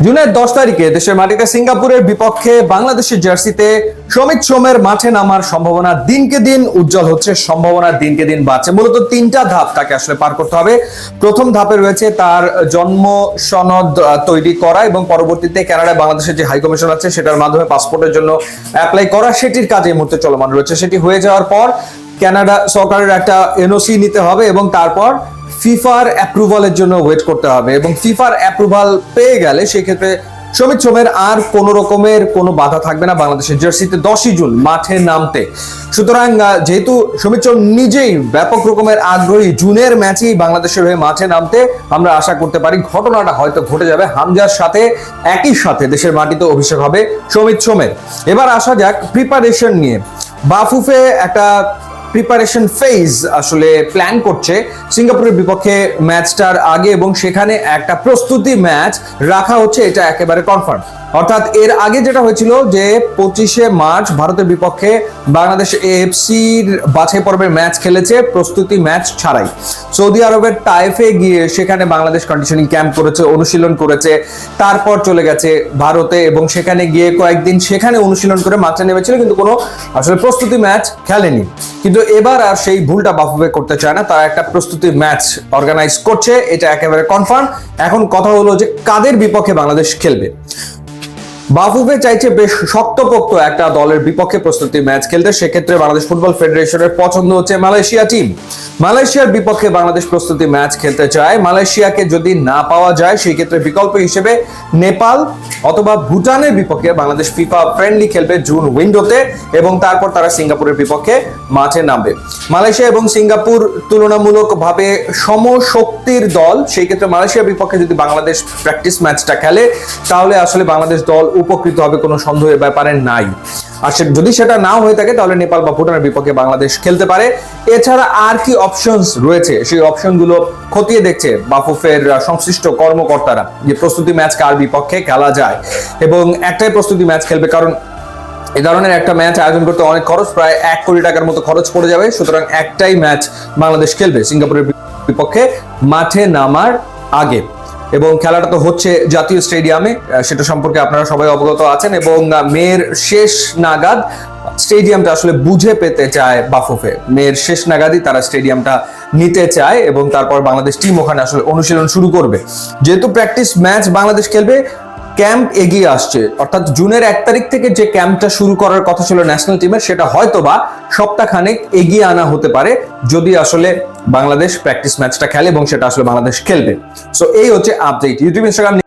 জুনের 10 তারিখে দেশের মাটিতে সিঙ্গাপুরের বিপক্ষে বাংলাদেশের জার্সিতে সমিত সোমের মাঠে নামার সম্ভাবনা দিনকে দিন উজ্জ্বল হচ্ছে, সম্ভাবনা দিনকে দিন বাড়ছে। মূলত তিনটা ধাপ তাকে আসলে পার করতে হবে। প্রথম ধাপে রয়েছে তার জন্ম সনদ তৈরি করা এবং পরবর্তীতে কানাডায় বাংলাদেশের যে হাই কমিশন আছে সেটার মাধ্যমে পাসপোর্টের জন্য অ্যাপ্লাই করা, সেটির কাজ এই মুহূর্তে চলমান রয়েছে। সেটি হয়ে যাওয়ার পর কানাডা সরকারের একটা এনওসি নিতে হবে এবং তারপর ফিফার অ্যাপ্রুভালের জন্য ওয়েট করতে হবে এবং ফিফার অ্যাপ্রুভাল পেয়ে গেলে সেক্ষেত্রে সমিত সোমের আর কোনো রকমের কোনো বাধা থাকবে না বাংলাদেশের জার্সিতে 10ই জুন মাঠে নামতে। সুতরাং যেহেতু সমিত সোম নিজেই ব্যাপক রকমের আগ্রহী জুনের ম্যাচেই বাংলাদেশের হয়ে মাঠে নামতে, আমরা আশা করতে পারি ঘটনাটা হয়তো ঘটে যাবে হামজার সাথে একই সাথে দেশের মাটিতে অভিষেক হবে সমিত সোমের। এবার আসা যাক প্রিপারেশন নিয়ে। বাফুফে একটা প্রিপারেশন ফেজ আসলে প্ল্যান করছে সিঙ্গাপুরের বিপক্ষে ম্যাচটার আগে এবং সেখানে একটা প্রস্তুতি ম্যাচ রাখা হচ্ছে, এটা একেবারে কনফার্ম। অর্থাৎ এর আগে যেটা হয়েছিল যে 25শে মার্চ ভারতের বিপক্ষে বাংলাদেশ এএফসির বাছাই পর্বের ম্যাচ খেলেছে প্রস্তুতি ম্যাচ ছাড়াই। সৌদি আরবের তায়েফে গিয়ে সেখানে বাংলাদেশ কন্ডিশনিং ক্যাম্প করেছে, অনুশীলন করেছে, তারপর চলে গেছে ভারতে এবং সেখানে গিয়ে কয়েকদিন সেখানে অনুশীলন করে মাঠে নেমেছিল, কিন্তু কোনো আসলে প্রস্তুতি ম্যাচ খেলেনি। কিন্তু এবার আর সেই ভুলটা বাফুফে করতে চায় না, তারা একটা প্রস্তুতি ম্যাচ অর্গানাইজ করছে, এটা একেবারে কনফার্ম। এখন কথা হলো যে কাদের বিপক্ষে বাংলাদেশ খেলবে। বাফুফে চাইছে বেশ শক্তপোক্ত একটা দলের বিপক্ষে প্রস্তুতি ম্যাচ খেলতে। সেক্ষেত্রে বাংলাদেশ ফুটবল ফেডারেশনের পছন্দ হচ্ছে মালয়েশিয়া টিম। মালয়েশিয়ার বিপক্ষে বাংলাদেশ প্রস্তুতি ম্যাচ খেলতে চায়। মালয়েশিয়াকে যদি না পাওয়া যায় সেই ক্ষেত্রে বিকল্প হিসেবে নেপাল অথবা ভুটানের বিপক্ষে বাংলাদেশ ফিফা ফ্রেন্ডলি খেলবে জুন উইন্ডোতে এবং তারপর তারা সিঙ্গাপুরের বিপক্ষে মাঠে নামবে। মালয়েশিয়া এবং সিঙ্গাপুর তুলনামূলকভাবে সমশক্তির দল, সেই ক্ষেত্রে মালয়েশিয়ার বিপক্ষে যদি বাংলাদেশ প্র্যাকটিস ম্যাচটা খেলে তাহলে আসলে বাংলাদেশ দল উপকৃত হবে, কোনো সন্দেহের ব্যাপারে নাই। আর যদি সেটা নাও হয়ে থাকে তাহলে নেপাল বা ভুটানের বিপক্ষে বাংলাদেশ খেলতে পারে। এছাড়া আর কি অপশনস রয়েছে সেই অপশনগুলো খতিয়ে দেখছে বাফুফের সংশ্লিষ্ট কর্মকর্তারা, যে প্রস্তুতি ম্যাচ কার বিপক্ষে খেলা যায় এবং একটাই প্রস্তুতি ম্যাচ খেলবে, কারণ এই ধরনের একটা ম্যাচ আয়োজন করতে অনেক খরচ, প্রায় 1 কোটি টাকার মতো খরচ পড়ে যাবে। সুতরাং একটাই ম্যাচ বাংলাদেশ খেলবে সিঙ্গাপুরের বিপক্ষে মাঠে নামার আগে এবং খেলাটা তো হচ্ছে জাতীয় স্টেডিয়ামে, সেটা সম্পর্কে আপনারা সবাই অবগত আছেন এবং মেয়ের শেষ নাগাদ স্টেডিয়ামটা আসলে বুঝে পেতে চায় বাফুফে। মেয়ের শেষ নাগাদই তারা স্টেডিয়ামটা নিতে চায় এবং তারপর বাংলাদেশ টিম ওখানে আসলে অনুশীলন শুরু করবে। যেহেতু প্র্যাকটিস ম্যাচ বাংলাদেশ খেলবে, ক্যাম্প এগিয়ে আসছে, অর্থাৎ জুনের 1 তারিখ থেকে যে ক্যাম্পটা শুরু করার কথা ছিল ন্যাশনাল টিমের সেটা হয়তোবা সপ্তাহখানেক এগিয়ে আনা হতে পারে যদি আসলে বাংলাদেশ প্র্যাকটিস ম্যাচটা খেলে এবং সেটা আসলে বাংলাদেশ খেলবে। সো এই হচ্ছে আপডেট। YouTube, Instagram